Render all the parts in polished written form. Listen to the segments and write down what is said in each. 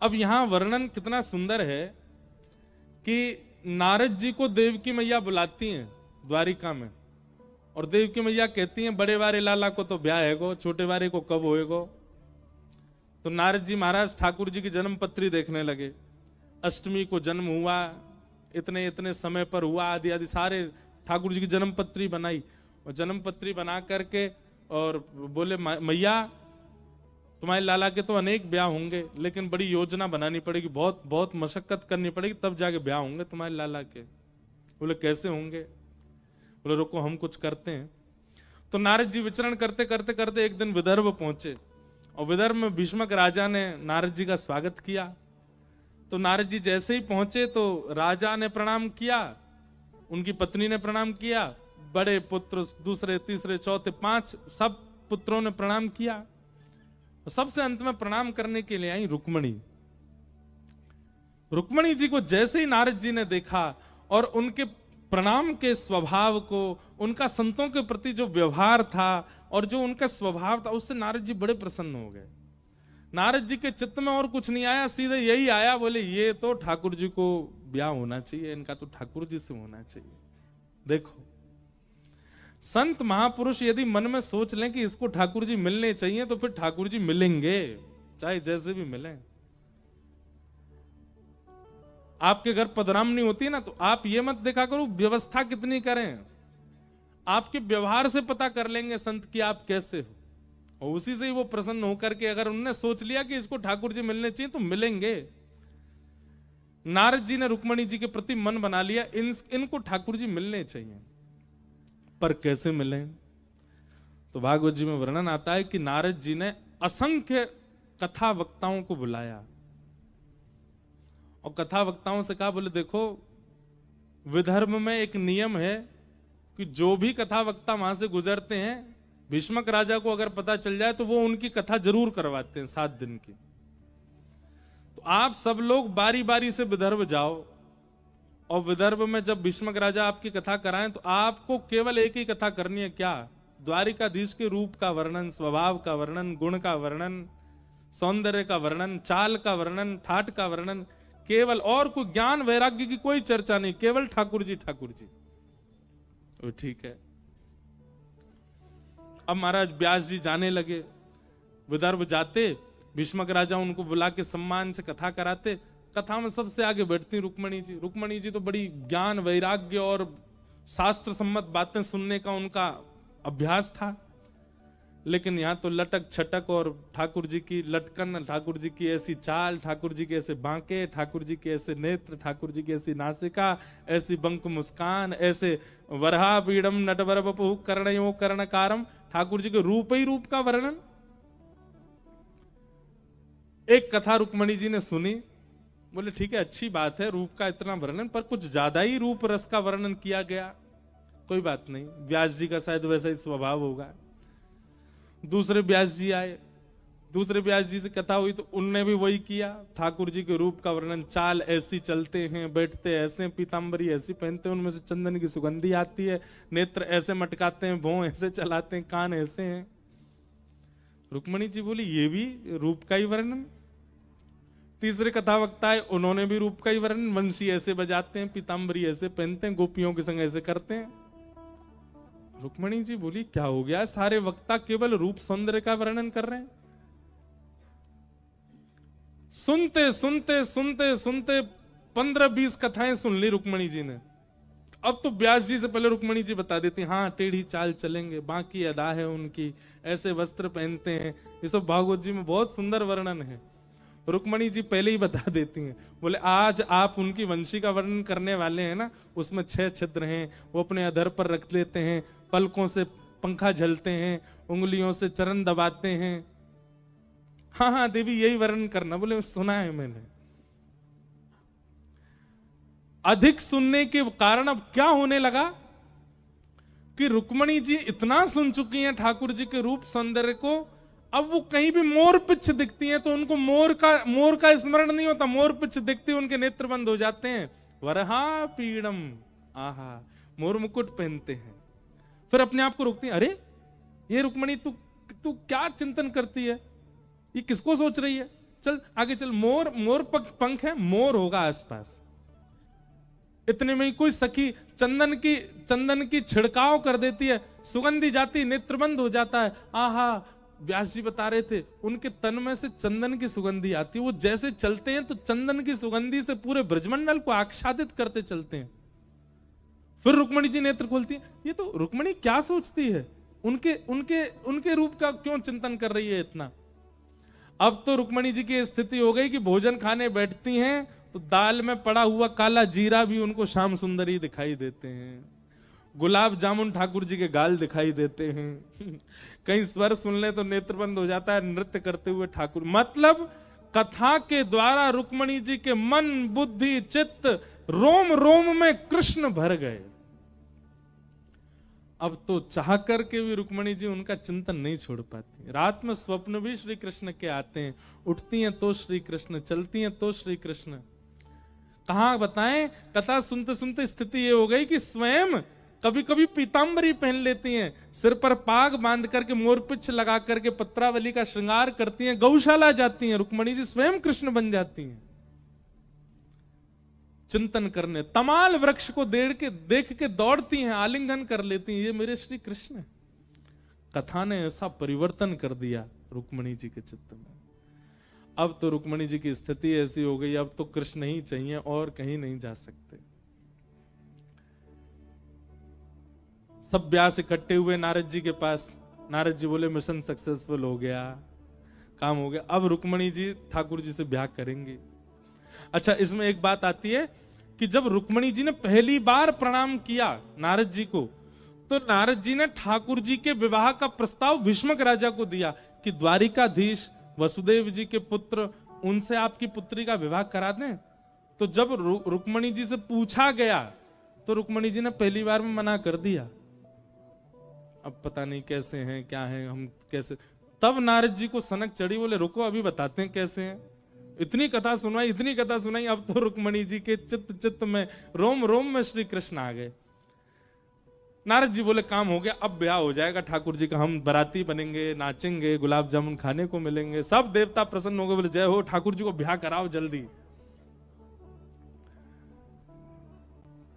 अब यहां वर्णन कितना सुंदर है कि नारद जी को देवकी मैया बुलाती हैं द्वारिका में, और देवकी मैया कहती हैं बड़े वारे लाला को तो ब्याह है गो, छोटे वारे को कब होएगो। तो नारद जी महाराज ठाकुर जी की जन्म पत्री देखने लगे। अष्टमी को जन्म हुआ, इतने इतने समय पर हुआ, आदि आदि सारे ठाकुर जी की जन्म पत्री बनाई, और जन्म पत्री बना करके और बोले मैया तुम्हारे लाला के तो अनेक ब्याह होंगे, लेकिन बड़ी योजना बनानी पड़ेगी, बहुत बहुत मशक्कत करनी पड़ेगी, तब जाके ब्याह होंगे तुम्हारे लाला के। बोले कैसे होंगे? बोले रुको हम कुछ करते हैं। तो नारद जी विचरण करते करते करते एक दिन विदर्भ पहुंचे, और विदर्भ में भीष्मक राजा ने नारद जी का स्वागत किया। तो नारद जी जैसे ही पहुंचे तो राजा ने प्रणाम किया, उनकी पत्नी ने प्रणाम किया, बड़े पुत्र दूसरे तीसरे चौथे पांच सब पुत्रों ने प्रणाम किया। सबसे अंत में प्रणाम करने के लिए आई रुक्मणी। रुक्मणी जी को जैसे ही नारद जी ने देखा और उनके प्रणाम के स्वभाव को, उनका संतों के प्रति जो व्यवहार था और जो उनका स्वभाव था, उससे नारद जी बड़े प्रसन्न हो गए। नारद जी के चित्त में और कुछ नहीं आया, सीधे यही आया, बोले ये तो ठाकुर जी को ब्याह होना चाहिए, इनका तो ठाकुर जी से होना चाहिए। देखो संत महापुरुष यदि मन में सोच लें कि इसको ठाकुर जी मिलने चाहिए, तो फिर ठाकुर जी मिलेंगे, चाहे जैसे भी मिलें। आपके घर पधरामनी होती है ना, तो आप ये मत देखा करो व्यवस्था कितनी करें, आपके व्यवहार से पता कर लेंगे संत कि आप कैसे हो, और उसी से ही वो प्रसन्न होकर के अगर उन्होंने सोच लिया कि इसको ठाकुर जी मिलने चाहिए तो मिलेंगे। नारद जी ने रुक्मणी जी के प्रति मन बना लिया, इनको ठाकुर जी मिलने चाहिए, पर कैसे मिले? तो भागवत जी में वर्णन आता है कि नारद जी ने असंख्य कथा वक्ताओं को बुलाया और कथा वक्ताओं से कहा, बोले देखो विदर्भ में एक नियम है कि जो भी कथा वक्ता वहां से गुजरते हैं, भीष्मक राजा को अगर पता चल जाए तो वो उनकी कथा जरूर करवाते हैं 7 दिन की। तो आप सब लोग बारी बारी से विदर्भ जाओ, और विदर्भ में जब भीष्मक राजा आपकी कथा कराएं तो आपको केवल एक ही कथा करनी है, क्या? द्वारिकाधीश के रूप का वर्णन, स्वभाव का वर्णन, गुण का वर्णन, सौंदर्य का वर्णन, चाल का वर्णन, ठाट का वर्णन, केवल, और कोई ज्ञान वैराग्य की कोई चर्चा नहीं, केवल ठाकुर जी ठाकुर जी। वो ठीक है। अब महाराज व्यास जी जाने लगे, विदर्भ जाते, भीष्मक राजा उनको बुला के सम्मान से कथा कराते। कथा में सबसे आगे बैठती रुक्मणी जी। रुक्मणी जी तो बड़ी ज्ञान वैराग्य और शास्त्र सम्मत बातें सुनने का उनका अभ्यास था, लेकिन यहाँ तो लटक छटक और ठाकुर जी की लटकन, ठाकुर जी की ऐसी चाल, ठाकुर जी के ऐसे बांके, ठाकुर जी के ऐसे नेत्र, ठाकुर जी की ऐसी नासिका, ऐसी बंक मुस्कान, ऐसे वरहा पीड़म नटवर बपु कर्णयो कर्णकारम, ठाकुर जी के रूप ही रूप का वर्णन। एक कथा रुक्मणी जी ने सुनी, बोले ठीक है अच्छी बात है रूप का इतना वर्णन, पर कुछ ज्यादा ही रूप रस का वर्णन किया गया, कोई बात नहीं, व्यास जी का शायद वैसा ही स्वभाव होगा। दूसरे व्यास जी आए, दूसरे व्यास जी से कथा हुई तो उनने भी वही किया, ठाकुर जी के रूप का वर्णन, चाल ऐसी चलते हैं, बैठते ऐसे, पीतांबरी ऐसी पहनते हैं, उनमें से चंदन की सुगंधी आती है, नेत्र ऐसे मटकाते हैं, भौं ऐसे चलाते हैं, कान ऐसे हैं। रुक्मणी जी बोली ये भी रूप का ही वर्णन। तीसरे कथा वक्ता है, उन्होंने भी रूप का ही वर्णन, वंशी ऐसे बजाते हैं, पीतांबरी ऐसे पहनते हैं, गोपियों के संग ऐसे करते हैं। रुक्मणी जी बोली क्या हो गया, सारे वक्ता केवल रूप सौंदर्य का वर्णन कर रहे हैं। सुनते सुनते सुनते सुनते 15-20 कथाएं सुन ली रुक्मणी जी ने। अब तो व्यास जी से पहले रुक्मणी जी बता देती, हाँ टेढ़ी चाल चलेंगे, बाकी अदा है उनकी, ऐसे वस्त्र पहनते हैं, ये सब भागवत जी में बहुत सुंदर वर्णन है। रुक्मणी जी पहले ही बता देती हैं, बोले आज आप उनकी वंशी का वर्णन करने वाले हैं ना, उसमें 6 छिद्र हैं, वो अपने अधर पर रख लेते हैं, पलकों से पंखा झलते हैं, उंगलियों से चरण दबाते हैं। हाँ हाँ देवी यही वर्णन करना। बोले सुना है मैंने। अधिक सुनने के कारण अब क्या होने लगा कि रुक्मणी जी इतना सुन चुकी हैं ठाकुर जी के रूप सौंदर्य को, अब वो कहीं भी मोर पिच्छ दिखती हैं तो उनको मोर का स्मरण नहीं होता, मोर पिच्छ दिखती उनके नेत्र बंद हो जाते हैं। वरहा पीड़म, आहा, मोर मुकुट पहनते हैं। फिर अपने आप को रोकती हैं, अरे ये रुक्मणी तू क्या चिंतन करती है, ये किसको सोच रही है, चल आगे चल, मोर पंख है, मोर होगा आसपास। इतने में ही कोई सखी चंदन की छिड़काव कर देती है, सुगंधी जाती, नेत्रबंद हो जाता है। आहा, व्यास जी बता रहे थे उनके तन में से चंदन की सुगंधी आती है, वो जैसे चलते हैं तो चंदन की सुगंधी से पूरे ब्रजमंडल को आच्छादित करते चलते हैं। फिर रुक्मणी जी नेत्र खोलती है, ये तो रुक्मणी क्या सोचती है, उनके रूप का क्यों चिंतन कर रही है इतना। अब तो रुक्मणी जी की स्थिति हो गई कि भोजन खाने बैठती हैं तो दाल में पड़ा हुआ काला जीरा भी उनको श्याम सुंदरी दिखाई देते हैं, गुलाब जामुन ठाकुर जी के गाल दिखाई देते हैं, कहीं स्वर सुन ले तो नेत्र बंद हो जाता है नृत्य करते हुए ठाकुर। मतलब कथा के द्वारा रुक्मणी जी के मन बुद्धि चित्त रोम रोम में कृष्ण भर गए। अब तो चाह करके भी रुक्मणी जी उनका चिंतन नहीं छोड़ पाती। रात में स्वप्न भी श्री कृष्ण के आते हैं, उठती हैं तो श्री कृष्ण, चलती हैं तो श्री कृष्ण। कहां बताएं, कथा सुनते सुनते स्थिति ये हो गई कि स्वयं कभी कभी पीतांबरी पहन लेती हैं, सिर पर पाग बांध करके मोरपिच्छ लगा करके पत्रावली का श्रृंगार करती हैं, गौशाला जाती हैं, रुक्मणी जी स्वयं कृष्ण बन जाती हैं। चिंतन करने तमाल वृक्ष को देख के दौड़ती हैं, आलिंगन कर लेती हैं, ये मेरे श्री कृष्ण। कथा ने ऐसा परिवर्तन कर दिया रुक्मणी जी के चित्त में। अब तो रुक्मणी जी की स्थिति ऐसी हो गई, अब तो कृष्ण ही चाहिए और कहीं नहीं जा सकते। सब व्यास इकट्ठे हुए नारद जी के पास। नारद जी बोले मिशन सक्सेसफुल हो गया, काम हो गया, अब रुक्मणी जी ठाकुर जी से ब्याह करेंगे। अच्छा, इसमें एक बात आती है कि जब रुक्मणी जी ने पहली बार प्रणाम किया नारद जी को, तो नारद जी ने ठाकुर जी के विवाह का प्रस्ताव भीष्मक राजा को दिया कि द्वारिकाधीश वसुदेव जी के पुत्र, उनसे आपकी पुत्री का विवाह करा दें। तो जब रुक्मणी जी से पूछा गया तो रुक्मणी जी ने पहली बार में मना कर दिया। अब पता नहीं कैसे हैं, क्या हैं, हम कैसे। तब नारद जी को सनक चढ़ी, बोले रुको अभी बताते हैं कैसे हैं। इतनी कथा सुनाई, अब तो रुक्मणी जी के चित्त में रोम रोम में श्री कृष्ण आ गए। नारद जी बोले काम हो गया, अब ब्याह हो जाएगा ठाकुर जी का, हम बाराती बनेंगे, नाचेंगे, गुलाब जामुन खाने को मिलेंगे, सब देवता प्रसन्न हो गए, बोले जय हो, ठाकुर जी को ब्याह कराओ जल्दी।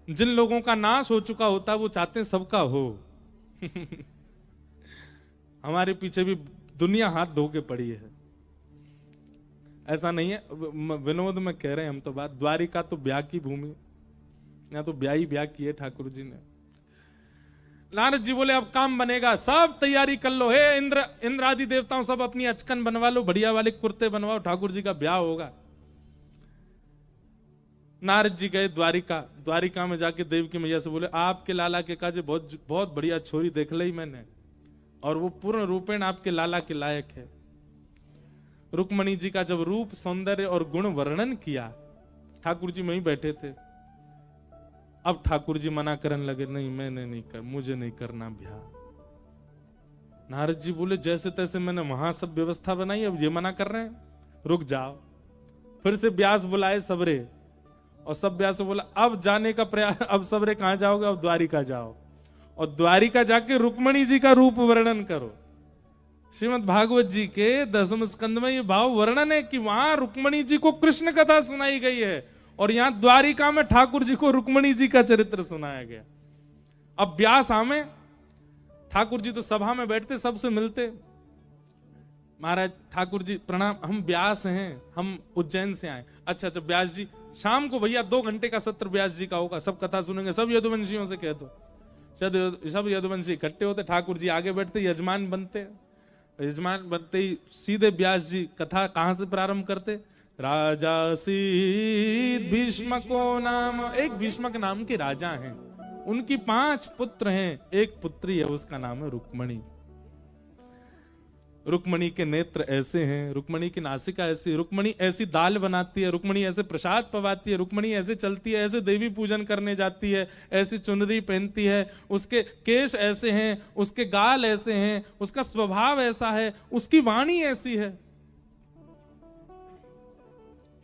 जिन लोगों का नाश हो चुका होता है वो चाहते हैं सबका हो। हमारे पीछे भी दुनिया हाथ धो के पड़ी है, ऐसा नहीं है, विनोद में कह रहे हैं हम तो बात। द्वारिका तो ब्याह की भूमि, यहाँ तो ब्याह ही ब्याह की है ठाकुर जी ने। नारद जी बोले अब काम बनेगा, सब तैयारी कर लो, हे इंद्र आदि देवताओं सब अपनी अचकन बनवा लो, बढ़िया वाले कुर्ते बनवाओ, ठाकुर जी का ब्याह होगा। नारद जी गए द्वारिका में जाके देवकी मैया से बोले आपके लाला के काजे बहुत बढ़िया छोरी देख ली मैंने, और वो पूर्ण रूपेण आपके लाला के लायक है। रुक्मणी जी का जब रूप सौंदर्य और गुण वर्णन किया, ठाकुर जी वहीं बैठे थे। अब ठाकुर जी मना करने लगे, नहीं मैंने नहीं कर, मुझे नहीं करना ब्याह। नारद जी बोले जैसे तैसे मैंने वहां सब व्यवस्था बनाई, अब ये मना कर रहे हैं, रुक जाओ। फिर से व्यास बुलाए सबरे, और सब व्यास बोला अब जाने का प्रयास, अब सबरे कहां जाओगे, अब द्वारिका जाओ, और द्वारिका जाके रुक्मणी जी का रूप वर्णन करो। श्रीमद् भागवत जी के 10वें स्कंद में ये भाव वर्णन है कि वहां रुक्मणी जी को कृष्ण कथा सुनाई गई है, और यहां द्वारिका में ठाकुर जी को रुक्मणी जी का चरित्र सुनाया गया। अब व्यास आमे, ठाकुर जी तो सभा में बैठते, सबसे मिलते, महाराज ठाकुर जी प्रणाम, हम व्यास हैं, हम उज्जैन से आए। अच्छा व्यास जी, शाम को भैया 2 घंटे का सत्र व्यास जी का होगा, सब कथा सुनेंगे, सब यदुवंशियों से कह दो। सब यदुवंशी इकट्ठे होते, ठाकुर जी आगे बैठते, यजमान बनते, यजमान बनते ही सीधे व्यास जी कथा कहां से प्रारंभ करते, राजा सीत भीष्मको नाम, एक भीष्मक नाम के राजा हैं, उनकी 5 पुत्र हैं, एक पुत्री है, उसका नाम है रुक्मणी। रुक्मणी के नेत्र ऐसे हैं, रुक्मणी की नासिका ऐसी, रुक्मणी ऐसी दाल बनाती है, रुक्मणी ऐसे प्रसाद पवाती है, रुक्मणी ऐसे चलती है, ऐसे देवी पूजन करने जाती है, ऐसी चुनरी पहनती है, उसके केश ऐसे हैं, उसके गाल ऐसे हैं, उसका स्वभाव ऐसा है, उसकी वाणी ऐसी है।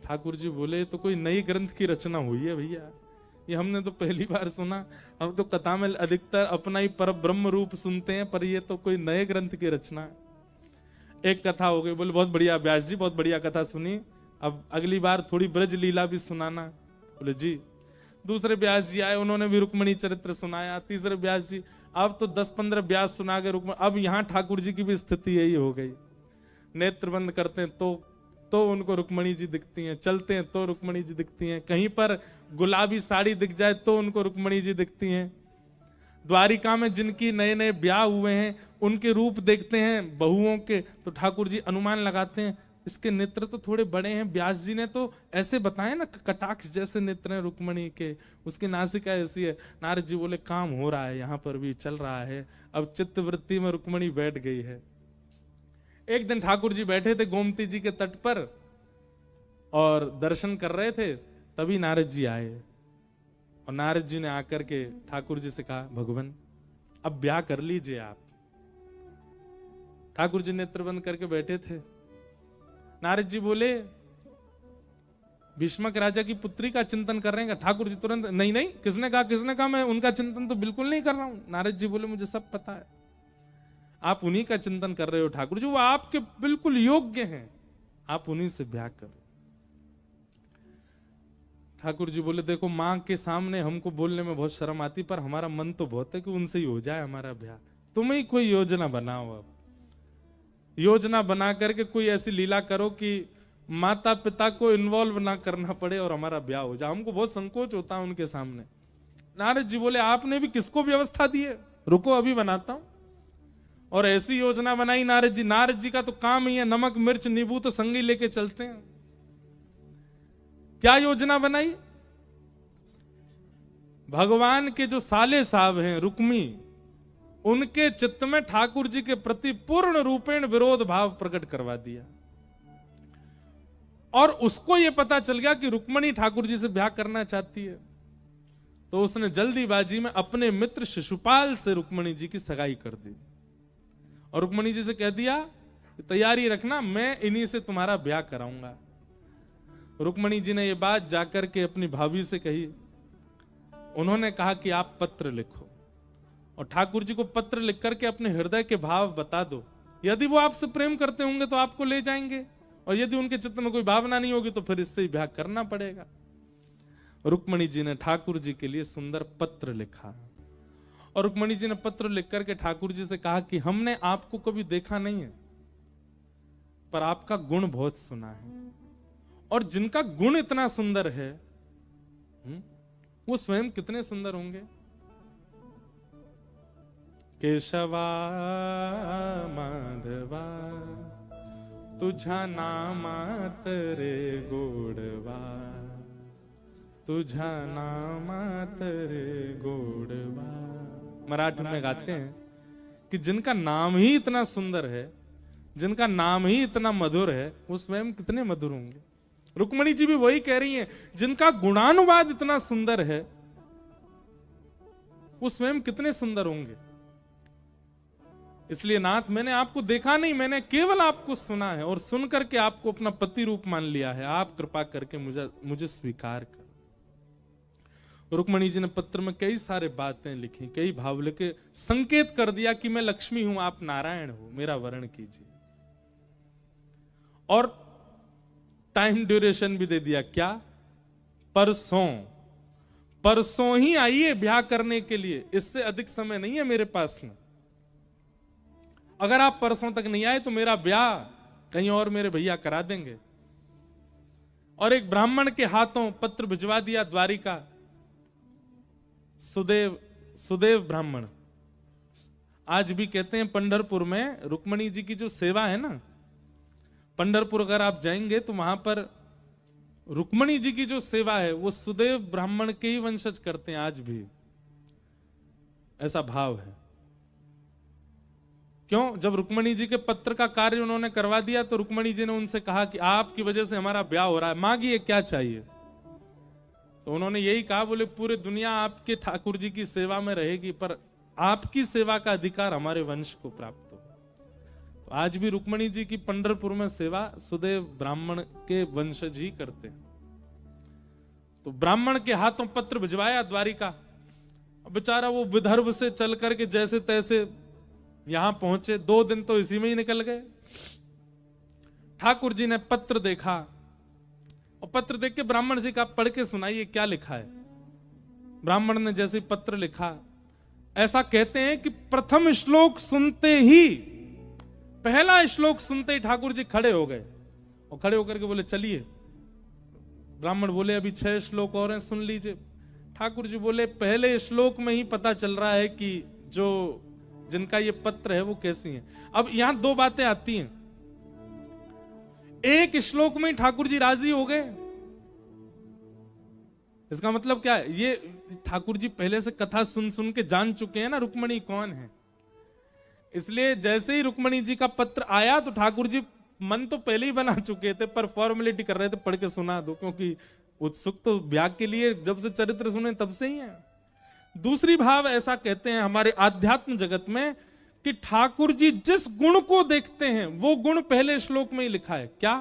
ठाकुर जी बोले तो कोई नई ग्रंथ की रचना हुई है भैया, ये हमने तो पहली बार सुना। हम तो कथा में अधिकतर अपना ही पर ब्रह्म रूप सुनते हैं, पर ये तो कोई नए ग्रंथ की रचना है। एक कथा हो गई, बोले बहुत बढ़िया व्यास जी, बहुत बढ़िया कथा सुनी, अब अगली बार थोड़ी ब्रज लीला भी सुनाना। बोले जी। दूसरे व्यास जी आए, उन्होंने भी रुक्मणी चरित्र सुनाया। तीसरे व्यास जी, अब तो 10-15 व्यास सुना के रुक्मणी, अब यहाँ ठाकुर जी की भी स्थिति यही हो गई। नेत्र बंद करते हैं तो उनको रुक्मणी जी दिखती हैं, चलते हैं तो रुक्मणी जी दिखती हैं, कहीं पर गुलाबी साड़ी दिख जाए तो उनको रुक्मणी जी दिखती हैं। द्वारिका में जिनकी नए नए ब्याह हुए हैं उनके रूप देखते हैं बहुओं के, तो ठाकुर जी अनुमान लगाते हैं इसके नेत्र तो थोड़े बड़े हैं। व्यास जी ने तो ऐसे बताए ना, कटाक्ष जैसे नेत्र हैं रुक्मणी के, उसकी नासिका ऐसी है। नारद जी बोले काम हो रहा है, यहाँ पर भी चल रहा है, अब चित्तवृत्ति में रुक्मणी बैठ गई है। एक दिन ठाकुर जी बैठे थे गोमती जी के तट पर और दर्शन कर रहे थे, तभी नारद जी आए और नारद जी ने आकर के ठाकुर जी से कहा, भगवान अब ब्याह कर लीजिए आप। ठाकुर जी नेत्र बंद करके बैठे थे। नारद जी बोले भीष्मक राजा की पुत्री का चिंतन कर रहे हैं। ठाकुर जी तुरंत, नहीं नहीं, किसने कहा मैं उनका चिंतन तो बिल्कुल नहीं कर रहा हूं। नारद जी बोले मुझे सब पता है, आप उन्हीं का चिंतन कर रहे हो ठाकुर जी, वो आपके बिल्कुल योग्य हैं, आप उन्हीं से ब्याह करो। ठाकुर जी बोले देखो मां के सामने हमको बोलने में बहुत शर्म आती, पर हमारा मन तो बहुत है कि उनसे ही हो जाए हमारा ब्याह। तुम ही कोई योजना बनाओ, अब योजना बना करके कोई ऐसी लीला करो कि माता पिता को इन्वॉल्व ना करना पड़े और हमारा ब्याह हो जाए। हमको बहुत संकोच होता है उनके सामने। नारद जी बोले आपने भी किसको व्यवस्था दी है, रुको अभी बनाता हूं। और ऐसी योजना बनाई नारद जी। नारद जी का तो काम ही है, नमक मिर्च नींबू तो संग ही लेके चलते हैं। क्या योजना बनाई? भगवान के जो साले साहब हैं रुक्मी, उनके चित्त में ठाकुर जी के प्रति पूर्ण रूपेण विरोध भाव प्रकट करवा दिया। और उसको यह पता चल गया कि रुक्मणी ठाकुर जी से ब्याह करना चाहती है, तो उसने जल्दीबाजी में अपने मित्र शिशुपाल से रुक्मणी जी की सगाई कर दी और रुक्मणी जी से कह दिया तैयारी रखना, मैं इन्हीं से तुम्हारा ब्याह कराऊंगा। रुक्मणी जी ने यह बात जाकर के अपनी भाभी से कही। उन्होंने कहा कि आप पत्र लिखो और ठाकुर जी को पत्र लिख करके अपने हृदय के भाव बता दो। यदि वो आपसे प्रेम करते होंगे तो आपको ले जाएंगे, और यदि उनके चित्त में कोई भावना नहीं होगी तो फिर इससे ही ब्याह करना पड़ेगा। रुक्मणी जी ने ठाकुर जी के लिए सुंदर पत्र लिखा और रुक्मणी जी ने पत्र लिख करके ठाकुर जी से कहा कि हमने आपको कभी देखा नहीं है, पर आपका गुण बहुत सुना है, और जिनका गुण इतना सुंदर है वो स्वयं कितने सुंदर होंगे। केशवा माधवा तुझा नामात रे गोडवा, तुझा नामात रे गोडवा। मराठी में गाते हैं कि जिनका नाम ही इतना सुंदर है, जिनका नाम ही इतना मधुर है, वो स्वयं कितने मधुर होंगे। रुक्मणी जी भी वही कह रही हैं, जिनका गुणानुवाद इतना सुंदर है वो स्वयं कितने सुंदर होंगे। इसलिए नाथ मैंने आपको देखा नहीं, मैंने केवल आपको सुना है और सुन करके आपको अपना पति रूप मान लिया है। आप कृपा करके मुझे स्वीकार कर। रुक्मणी जी ने पत्र में कई सारे बातें लिखी, कई भाव लिखे, संकेत कर दिया कि मैं लक्ष्मी हूं, आप नारायण हो, मेरा वर्ण कीजिए। और टाइम ड्यूरेशन भी दे दिया, क्या परसों ही आइए ब्याह करने के लिए, इससे अधिक समय नहीं है मेरे पास में। अगर आप परसों तक नहीं आए तो मेरा ब्याह कहीं और मेरे भैया करा देंगे। और एक ब्राह्मण के हाथों पत्र भिजवा दिया द्वारिका। सुदेव ब्राह्मण, आज भी कहते हैं पंढरपुर में रुक्मणी जी की जो सेवा है ना, पंढरपुर अगर आप जाएंगे तो वहां पर रुक्मणी जी की जो सेवा है वो सुदेव ब्राह्मण के ही वंशज करते हैं आज भी, ऐसा भाव है। क्यों? जब रुक्मणी जी के पत्र का कार्य उन्होंने करवा दिया तो रुक्मणी जी ने उनसे कहा कि आपकी वजह से हमारा ब्याह हो रहा है, मांगिए क्या चाहिए। तो उन्होंने यही कहा, बोले पूरी दुनिया आपके ठाकुर जी की सेवा में रहेगी, पर आपकी सेवा का अधिकार हमारे वंश को प्राप्त हो। तो आज भी रुक्मणी जी की पंढरपुर में सेवा सुदेव ब्राह्मण के वंशज ही करते हैं। तो ब्राह्मण के हाथों पत्र भिजवाया द्वारिका। बेचारा वो विदर्भ से चल करके जैसे तैसे यहां पहुंचे, 2 दिन तो इसी में ही निकल गए। ठाकुर जी ने पत्र देखा और पत्र देख के ब्राह्मण जी का पढ़ के सुनाइए क्या लिखा है। ब्राह्मण ने जैसे पत्र लिखा, ऐसा कहते हैं कि प्रथम श्लोक सुनते ही, पहला श्लोक सुनते ही ठाकुर जी खड़े हो गए और खड़े होकर के बोले चलिए। ब्राह्मण बोले अभी 6 श्लोक और हैं, सुन लीजिए। ठाकुर जी बोले पहले श्लोक में ही पता चल रहा है कि जो जिनका ये पत्र है वो कैसी हैं। अब यहां 2 बातें आती हैं। एक श्लोक में ठाकुर जी राजी हो गए, इसका मतलब क्या है? ये ठाकुर जी पहले से कथा सुन सुन के जान चुके हैं ना रुक्मणी कौन है। इसलिए जैसे ही रुक्मणी जी का पत्र आया तो ठाकुर जी मन तो पहले ही बना चुके थे, पर फॉर्मेलिटी कर रहे थे पढ़ के सुना दो, क्योंकि उत्सुक तो ब्याह के लिए जब से चरित्र सुने तब से ही है। दूसरी भाव ऐसा कहते हैं हमारे आध्यात्म जगत में कि ठाकुर जी जिस गुण को देखते हैं वो गुण पहले श्लोक में ही लिखा है। क्या?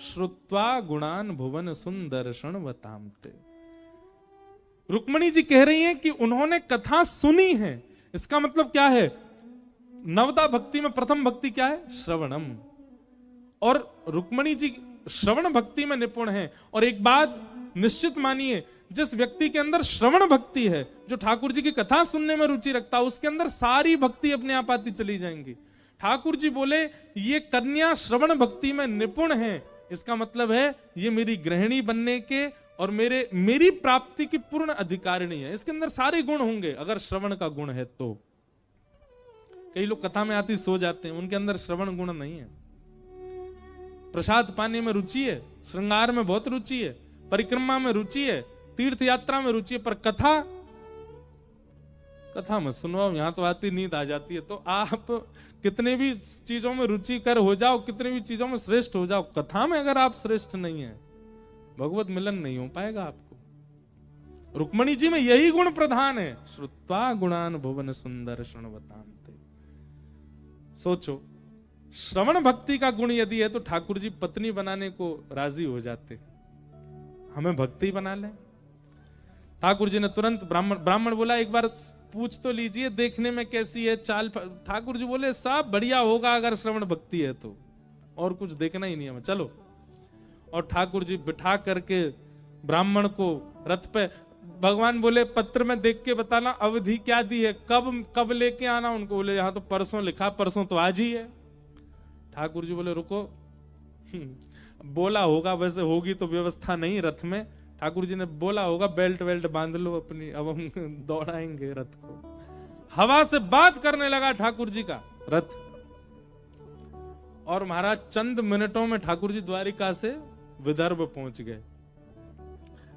श्रुत्वा गुणान भुवन सुंदर्शन वतामते। रुक्मणी जी कह रही हैं कि उन्होंने कथा सुनी है। इसका मतलब क्या है? नवदा भक्ति में प्रथम भक्ति क्या है? श्रवणम। और रुक्मणी जी श्रवण भक्ति में निपुण हैं। और एक बात निश्चित मानिए, जिस व्यक्ति के अंदर श्रवण भक्ति है, जो ठाकुर जी की कथा सुनने में रुचि रखता है, उसके अंदर सारी भक्ति अपने आप आती चली जाएंगी। ठाकुर जी बोले ये कन्या श्रवण भक्ति में निपुण है, इसका मतलब है ये मेरी गृहिणी बनने के और मेरी प्राप्ति की पूर्ण अधिकारिणी है। इसके अंदर सारे गुण होंगे अगर श्रवण का गुण है तो। कई लोग कथा में आती सो जाते हैं, उनके अंदर श्रवण गुण नहीं है। प्रसाद पाने में रुचि है, श्रृंगार में बहुत रुचि है, परिक्रमा में रुचि है, तीर्थ यात्रा में रुचि है, पर कथा में सुनवाओ, यहां तो आती नींद आ जाती है। तो आप कितने भी चीजों में रुचि कर हो जाओ, कितने भी चीजों में श्रेष्ठ हो जाओ, कथा में अगर आप श्रेष्ठ नहीं है, भगवत मिलन नहीं हो पाएगा आपको। रुक्मणी जी में यही गुण प्रधान है। श्रुत्वा गुणान भुवन सुंदर शृण्वतान्ते। सोचो, श्रवण भक्ति का गुण यदि है तो ठाकुर जी पत्नी बनाने को राजी हो जाते, हमें भक्ति बना ले। ठाकुर जी ने तुरंत ब्राह्मण बोला एक बार पूछ तो लीजिए देखने में कैसी है चाल। ठाकुर जी बोले सब बढ़िया होगा अगर श्रवण भक्ति है तो, और कुछ देखना ही नहीं हमें, चलो। और ठाकुर जी बिठा करके ब्राह्मण को रथ पे, भगवान बोले पत्र में देख के बताना अवधि क्या दी है, कब लेके आना उनको। बोले यहाँ तो परसों लिखा, परसों तो आज ही है। ठाकुर जी बोले रुको, बोला होगा, वैसे होगी तो व्यवस्था नहीं रथ में। ठाकुर जी ने बोला होगा बेल्ट वेल्ट बांध लो अपनी, अब हम दौड़ाएंगे रथ को। हवा से बात करने लगा ठाकुर जी का रथ, और महाराज चंद मिनटों में ठाकुर जी द्वारिका से विदर्भ पहुंच गए।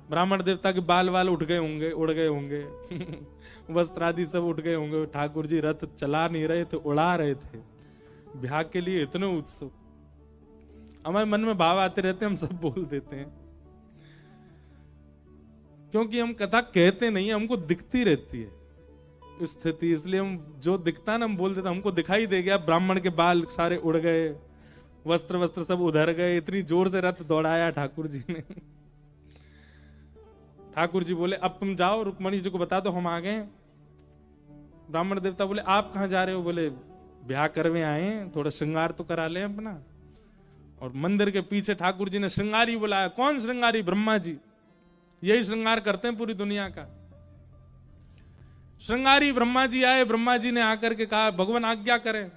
ब्राह्मण देवता के बाल उठ गए होंगे, उड़ गए होंगे वस्त्र आदि सब उठ गए होंगे। ठाकुर जी रथ चला नहीं रहे थे, उड़ा रहे थे। ब्याह के लिए इतने उत्सुक, हमारे मन में भाव आते रहते, हम सब बोल देते हैं, क्योंकि हम कथा कहते नहीं, हमको दिखती रहती है स्थिति, इसलिए हम जो दिखता है ना हम बोल देते। हमको दिखाई दे गया ब्राह्मण के बाल सारे उड़ गए, वस्त्र सब उधर गए, इतनी जोर से रथ दौड़ाया ठाकुर जी ने। ठाकुर जी बोले अब तुम जाओ, रुक्मणी जी को बता दो हम आ गए। ब्राह्मण देवता बोले आप कहां जा रहे हो? बोले ब्याह करवे आए, थोड़ा श्रृंगार तो करा ले अपना। और मंदिर के पीछे ठाकुर जी ने श्रृंगारी बुलाया। कौन श्रृंगारी? ब्रह्मा जी, यही श्रृंगार करते हैं पूरी दुनिया का। श्रृंगारी ब्रह्मा जी आए। ब्रह्मा जी ने आकर के कहा भगवान आज्ञा करें।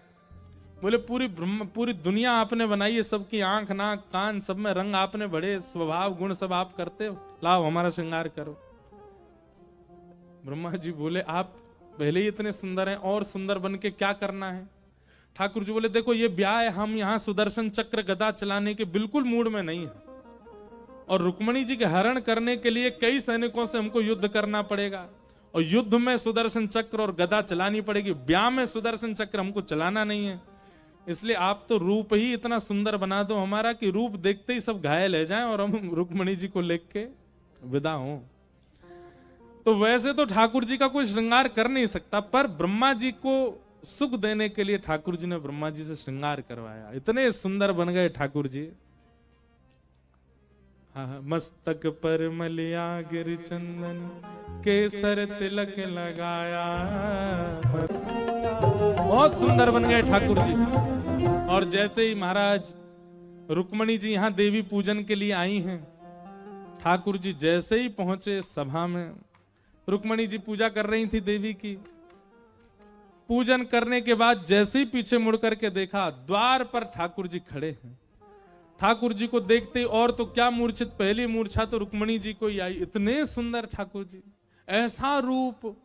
बोले पूरी दुनिया आपने बनाई है, सबकी आंख नाक कान सब में रंग आपने बड़े, स्वभाव गुण सब आप करते हो, लाओ हमारा श्रृंगार करो। ब्रह्मा जी बोले आप पहले ही इतने सुंदर हैं, और सुंदर बन के क्या करना है? ठाकुर जी बोले देखो ये ब्याह है, हम यहाँ सुदर्शन चक्र गदा चलाने के बिल्कुल मूड में नहीं है, और रुक्मणी जी के हरण करने के लिए कई सैनिकों से हमको युद्ध करना पड़ेगा, और युद्ध में सुदर्शन चक्र और गदा चलानी पड़ेगी। ब्याह में सुदर्शन चक्र हमको चलाना नहीं है, इसलिए आप तो रूप ही इतना सुंदर बना दो हमारा कि रूप देखते ही सब घायल हो जाएं और हम रुक्मणी जी को लेके विदा हों। तो वैसे तो ठाकुर जी का कोई श्रृंगार कर नहीं सकता, पर ब्रह्मा जी को सुख देने के लिए ठाकुर जी ने ब्रह्मा जी से श्रृंगार करवाया। इतने सुंदर बन गए ठाकुर जी। हाँ, मस्तक पर मलिया गिर चंदन, केसर तिलक लगाया, बहुत सुंदर बन गए ठाकुर जी। और जैसे ही महाराज रुक्मणी जी यहां देवी पूजन के लिए आई हैं। ठाकुर जी जैसे ही पहुंचे सभा में, रुक्मणी जी पूजा कर रही थी देवी की। पूजन करने के बाद जैसे ही पीछे मुड़ करके देखा, द्वार पर ठाकुर जी खड़े हैं। ठाकुर जी को देखते ही और तो क्या मूर्छित, पहली मूर्छा तो रुक्मणी जी को ही आई। इतने सुंदर ठाकुर जी, ऐसा रूप,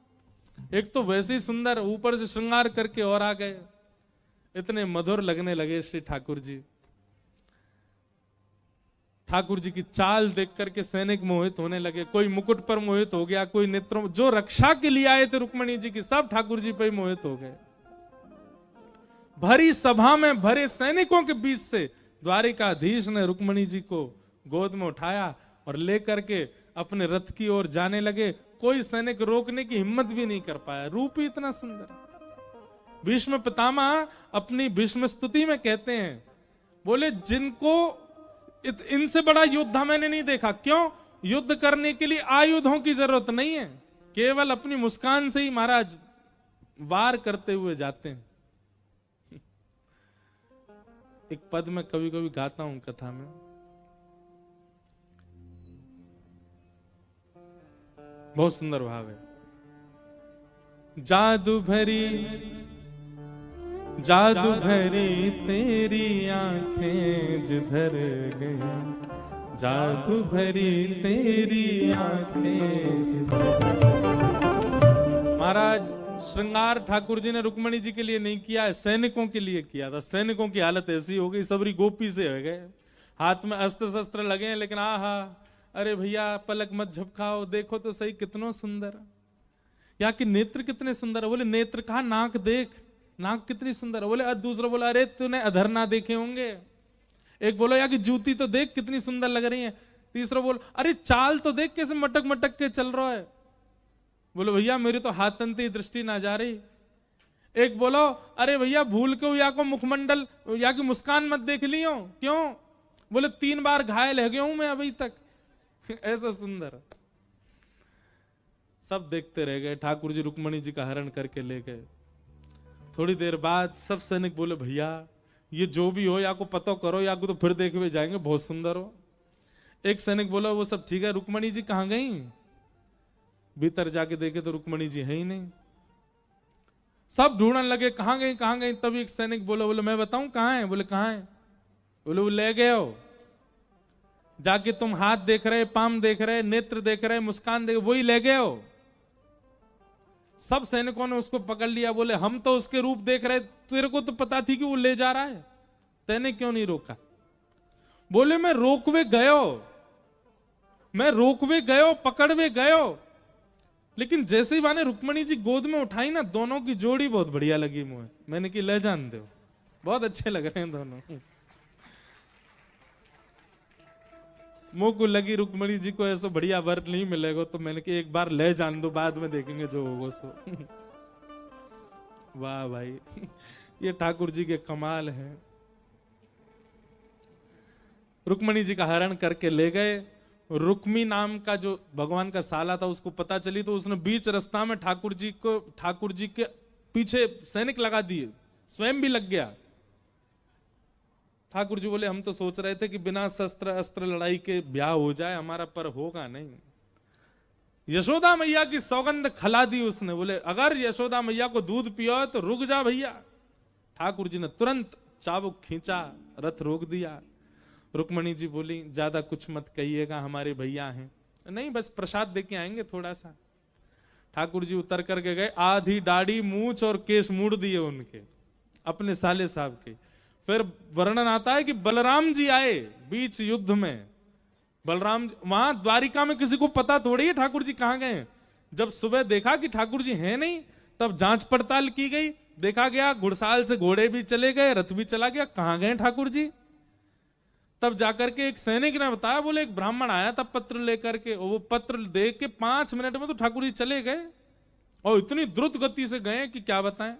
एक तो वैसे ही सुंदर, ऊपर से श्रृंगार करके और आ गए। इतने मधुर लगने लगे श्री ठाकुर जी। ठाकुर जी की चाल देख करके सैनिक मोहित होने लगे। कोई मुकुट पर मोहित हो गया, कोई नेत्रों, जो रक्षा के लिए आए थे रुक्मणी जी की, सब ठाकुर जी पे मोहित हो गए। भरी सभा में भरे सैनिकों के बीच से द्वारिकाधीश ने रुक्मणी जी को गोद में उठाया और लेकर के अपने रथ की ओर जाने लगे। कोई सैनिक रोकने की हिम्मत भी नहीं कर पाया, रूप ही इतना सुंदर। भीष्म पितामह अपनी भीष्म स्तुति में कहते हैं, बोले जिनको इनसे बड़ा योद्धा मैंने नहीं देखा। क्यों? युद्ध करने के लिए आयुधों की जरूरत नहीं है, केवल अपनी मुस्कान से ही महाराज वार करते हुए जाते हैं। एक पद में कभी कभी गाता हूं कथा में, बहुत सुंदर भाव है। जादू भरी तेरी आंखें जिधर गई, जादू भरी तेरी आंखें जिधर। महाराज श्रृंगार ठाकुर जी ने रुक्मणी जी के लिए नहीं किया है, सैनिकों के लिए किया था। सैनिकों की हालत ऐसी हो गई, सबरी गोपी से हो गए, हाथ में अस्त्र शस्त्र लगे हैं, लेकिन आहा, अरे भैया पलक मत झपकाओ, देखो तो सही कितना सुंदर, यहाँ के नेत्र कितने सुंदर है। बोले नेत्र कहा, नाक देख, नाक कितनी सुंदर है। बोले दूसरा बोला, अरे तूने अधर ना देखे होंगे। एक बोलो यहाँ की जूती तो देख कितनी सुंदर लग रही है। तीसरा बोल, अरे चाल तो देख कैसे मटक मटक के चल रहा है। बोलो भैया मेरी तो हाथ तंती दृष्टि ना जा रही। एक बोलो, अरे भैया भूल के या को मुखमंडल या की मुस्कान मत देख लियो। क्यों? बोले 3 बार घायल हो गया हूं मैं अभी तक। ऐसा सुंदर। सब देखते रह गए। ठाकुर जी रुक्मणी जी का हरण करके ले गए। थोड़ी देर बाद सब सैनिक बोले, भैया ये जो भी हो, या को पता करो, या को तो फिर देखे हुए जाएंगे, बहुत सुंदर हो। एक सैनिक बोला, वो सब ठीक है, रुक्मणी जी कहां गई? भीतर जाके देखे तो रुक्मणी जी है ही नहीं। सब ढूंढने लगे, कहां गई कहां गई। तभी एक सैनिक बोला, बोले मैं बताऊं कहां है। बोले कहां है? बोले वो ले गए हो, जाके तुम हाथ देख रहे, पाम देख रहे, नेत्र देख रहे, मुस्कान देख, वही ले गए हो। सब सैनिकों ने उसको पकड़ लिया। बोले हम तो उसके रूप देख रहे, तेरे को तो पता थी कि वो ले जा रहा है, तैने क्यों नहीं रोका? बोले मैं रोकवे गयो, मैं रोकवे गयो, पकड़वे गयो, लेकिन जैसे ही माने रुक्मणी जी गोद में उठाई ना, दोनों की जोड़ी बहुत बढ़िया लगी मुझे। मैंने कि ले जान दो, बहुत अच्छे लग रहे हैं दोनों। मुंह को लगी रुक्मणी जी को ऐसा बढ़िया वर नहीं मिलेगा, तो मैंने कि एक बार ले जान दो, बाद में देखेंगे जो होगा सो। वाह भाई, ये ठाकुर जी के कमाल है। रुक्मणी जी का हरण करके ले गए। रुक्मी नाम का जो भगवान का साला था, उसको पता चली तो उसने बीच रास्ता में ठाकुर जी के पीछे सैनिक लगा दिए, स्वयं भी लग गया। ठाकुर जी बोले हम तो सोच रहे थे कि बिना शस्त्र अस्त्र लड़ाई के ब्याह हो जाए हमारा, पर होगा नहीं। यशोदा मैया की सौगंध खला दी उसने। बोले अगर यशोदा मैया को दूध पियो तो रुक जा भैया। ठाकुर जी ने तुरंत चाबुक खींचा, रथ रोक दिया। रुक्मणी जी बोली ज्यादा कुछ मत कहिएगा, हमारे भैया हैं। नहीं बस प्रसाद देके आएंगे थोड़ा सा। ठाकुर जी उतर करके गए, आधी दाढ़ी मूछ और केस मूड़ दिए उनके, अपने साले साहब के। फिर वर्णन आता है कि बलराम जी आए बीच युद्ध में। बलराम वहां द्वारिका में किसी को पता थोड़ी है ठाकुर जी कहां गए। जब सुबह देखा कि ठाकुर जी हैं नहीं, तब जांच पड़ताल की गई, देखा गया घुड़साल से घोड़े भी चले गए, रथ भी चला गया, कहां गए ठाकुर जी। तब जाकर के एक सैनिक ने बताया, बोले एक ब्राह्मण आया था पत्र लेकर के, वो पत्र देख के 5 मिनट में तो ठाकुर जी चले गए, और इतनी द्रुत गति से गए कि क्या बताएं।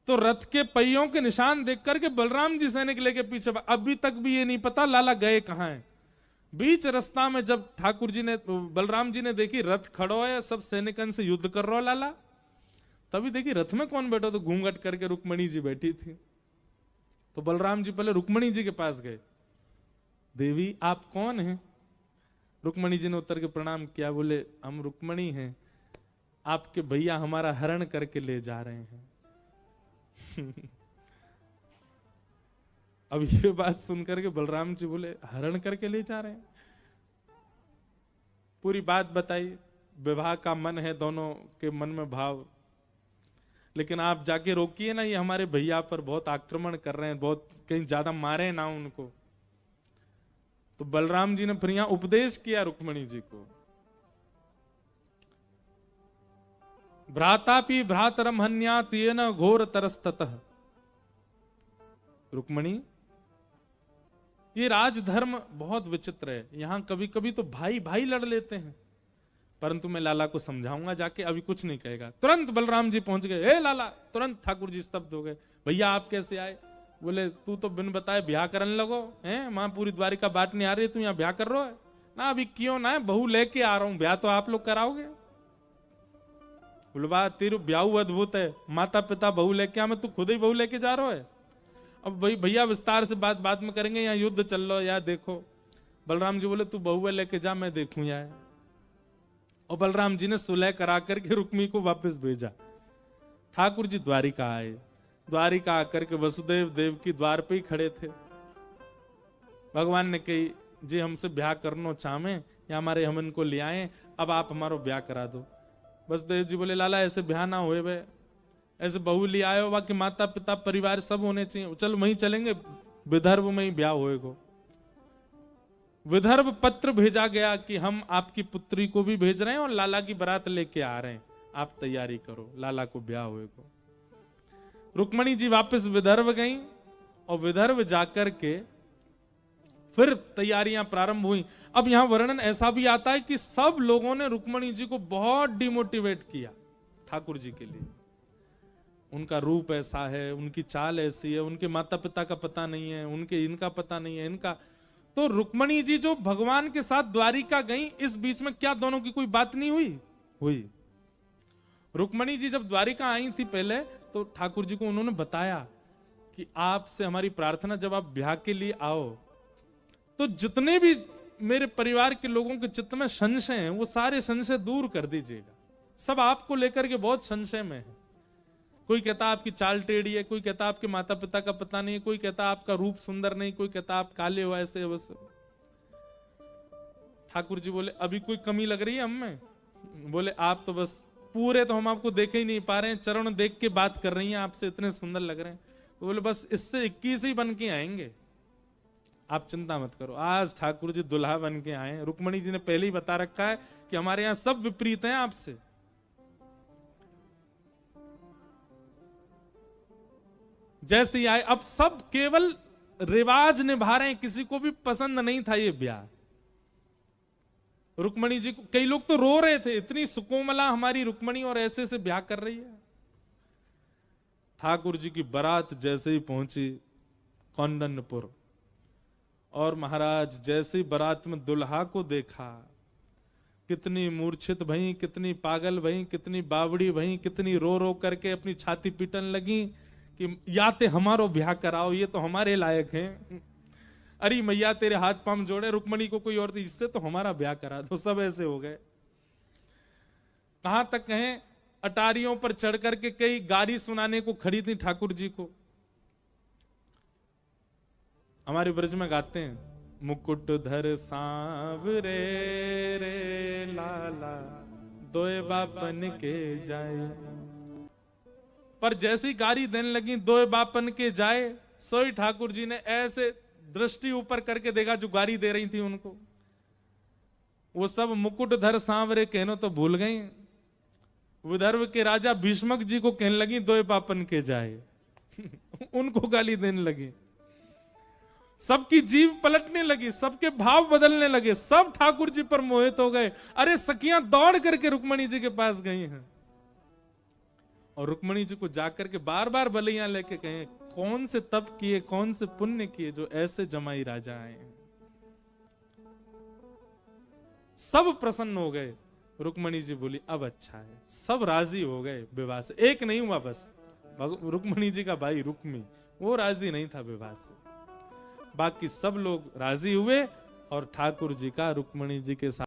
तो रथ के पहियों के निशान देख करके बलराम जी सैनिक लेके पीछे, अभी तक भी ये नहीं पता लाला गए कहां हैं। बीच रास्ता में जब ठाकुर जी ने, बलराम जी ने देखी रथ खड़ो है, सब सैनिकन से युद्ध कर रहा लाला, तभी देखी रथ में कौन बैठा, तो घूंघट करके रुक्मणी जी बैठी थी। तो बलराम जी पहले रुक्मणी जी के पास गए, देवी आप कौन हैं? रुक्मणी जी ने उत्तर के प्रणाम किया, बोले हम रुक्मणी हैं, आपके भैया हमारा हरण करके ले जा रहे हैं। अब ये बात सुनकर के बलराम जी बोले हरण करके ले जा रहे हैं? पूरी बात बताई, विवाह का मन है दोनों के मन में भाव, लेकिन आप जाके रोकिए ना, ये हमारे भैया पर बहुत आक्रमण कर रहे हैं, बहुत कहीं ज्यादा मारे ना उनको। तो बलराम जी ने फिर यहां उपदेश किया रुक्मणी जी को, भ्रातापि भ्रातरम हन्यात् येन घोर तरस्ततः। रुक्मणी, ये राजधर्म बहुत विचित्र है, यहां कभी कभी तो भाई भाई लड़ लेते हैं, परंतु मैं लाला को समझाऊंगा जाके, अभी कुछ नहीं कहेगा। तुरंत बलराम जी पहुंच गए, हे लाला, तुरंत ठाकुर जी स्तब्ध हो गए, भैया आप कैसे आए? बोले तू तो बिन बताए ब्याह करने लगो हैं, मां पूरी द्वारिका बाट नहीं आ रही, तू यहाँ ब्याह कर रहा है ना? अभी क्यों ना है, बहू लेके आ रहा हूं, ब्याह तो आप लोग कराओगे। बोले बा तेरू ब्याह अद्भुत है, माता पिता बहू लेके आ, मैं तू खुद ही बहू लेके जा रहा है। अब भाई भैया विस्तार से बात बाद में करेंगे, यहाँ युद्ध चल रहा है, यार देखो। बलराम जी बोले तू बहुआ लेके जा, मैं देखूं यार। और बलराम जी ने सुलह करा करके रुक्मी को वापस भेजा। ठाकुर जी द्वारिका आए, द्वारिका आकर के वसुदेव देव की द्वार पे ही खड़े थे। भगवान ने कही जी हमसे ब्याह करना चाहे या हमारे हम इनको ले आए, अब आप हमारा ब्याह करा दो। वसुदेव जी बोले लाला ऐसे ब्याह ना होए बे, ऐसे बहू ले आए हो, बाकी माता पिता परिवार सब होने चाहिए, चल वहीं चलेंगे, विदर्भ में ही ब्याह होएगा। विदर्भ पत्र भेजा गया कि हम आपकी पुत्री को भी भेज रहे हैं और लाला की बारात लेके आ रहे हैं, आप तैयारी करो, लाला को ब्याह होएगा। रुक्मणी जी वापस विदर्भ गई और विदर्भ जाकर के फिर तैयारियां प्रारंभ हुई। अब यहां वर्णन ऐसा भी आता है कि सब लोगों ने रुक्मणी जी को बहुत डिमोटिवेट किया ठाकुर जी के लिए। उनका रूप ऐसा है, उनकी चाल ऐसी है, उनके माता पिता का पता नहीं है, उनके इनका पता नहीं है, इनका। तो रुक्मणी जी जो भगवान के साथ द्वारिका गई, इस बीच में क्या दोनों की कोई बात नहीं हुई? रुक्मणी जी जब द्वारिका आई थी पहले, तो ठाकुर जी को उन्होंने बताया कि आपसे हमारी प्रार्थना, जब आप ब्याह के लिए आओ तो जितने भी मेरे परिवार के लोगों के चित्त में संशय हैं, वो सारे संशय दूर कर दीजिएगा। सब आपको लेकर के बहुत संशय में है। कोई कहता आपकी चाल टेढ़ी है, कोई कहता आपके माता पिता का पता नहीं है, कोई कहता आपका रूप सुंदर नहीं, कोई कहता आप काले हो ऐसे वैसे। ठाकुर जी बोले अभी कोई कमी लग रही है हमें? बोले आप तो बस पूरे, तो हम आपको देख ही नहीं पा रहे हैं, चरण देख के बात कर रही हैं आपसे, इतने सुंदर लग रहे हैं। बोले बस इससे 21 ही बन के आएंगे, आप चिंता मत करो। आज ठाकुर जी दुल्हा बन के आए। रुक्मणी जी ने पहले ही बता रखा है कि हमारे यहां सब विपरीत हैं आपसे। जैसे ही आए, अब सब केवल रिवाज निभा रहे हैं, किसी को भी पसंद नहीं था ये ब्याह। रुक्मणी जी को कई लोग तो रो रहे थे, इतनी सुकोमला हमारी रुक्मणी और ऐसे से ब्याह कर रही है। ठाकुर जी की बारात जैसे ही पहुंची कौंडन्यपुर, और महाराज जैसे ही बारात में दुल्हा को देखा, कितनी मूर्छित भई, कितनी पागल भई, कितनी बावड़ी भई, कितनी रो रो करके अपनी छाती पीटन लगी कि या ते हमारो ब्याह कराओ, ये तो हमारे लायक हैं। अरे मैया तेरे हाथ पांव जोड़े, रुक्मणी को कोई और थी, इससे तो हमारा ब्याह करा दो। सब ऐसे हो गए। कहां तक कहें, अटारियों पर चढ़ करके कई गारी सुनाने को खड़ी थी ठाकुर जी को। हमारे ब्रज में गाते हैं, मुकुट धर सांवरे रे लाला, दोए बापन के जाए। पर जैसी गारी देने लगी, दोए बापन के जाए, सोई ठाकुर जी ने ऐसे दृष्टि ऊपर करके देखा जो गारी दे रही थी उनको। वो सब मुकुट धर सांवरे कहनो तो भूल गई। विदर्भ के राजा भीष्मक जी को कहने लगी दोए बापन के जाए। उनको गाली देने लगी। सबकी जीव पलटने लगी, सबके भाव बदलने लगे, सब ठाकुर जी पर मोहित हो गए। अरे सखियां दौड़ करके रुक्मणी जी के पास गई हैं और रुक्मणी जी को जाकर के बार बार बलियां लेके कहे, कौन से तप किए, कौन से पुण्य किए जो ऐसे जमाई राजा आए। सब प्रसन्न हो गए। रुक्मणी जी बोली अब अच्छा है। सब राजी हो गए विवाह से। एक नहीं हुआ बस, रुक्मणी जी का भाई रुक्मी वो राजी नहीं था विवाह से। बाकी सब लोग राजी हुए और ठाकुर जी का रुक्मणी जी के साथ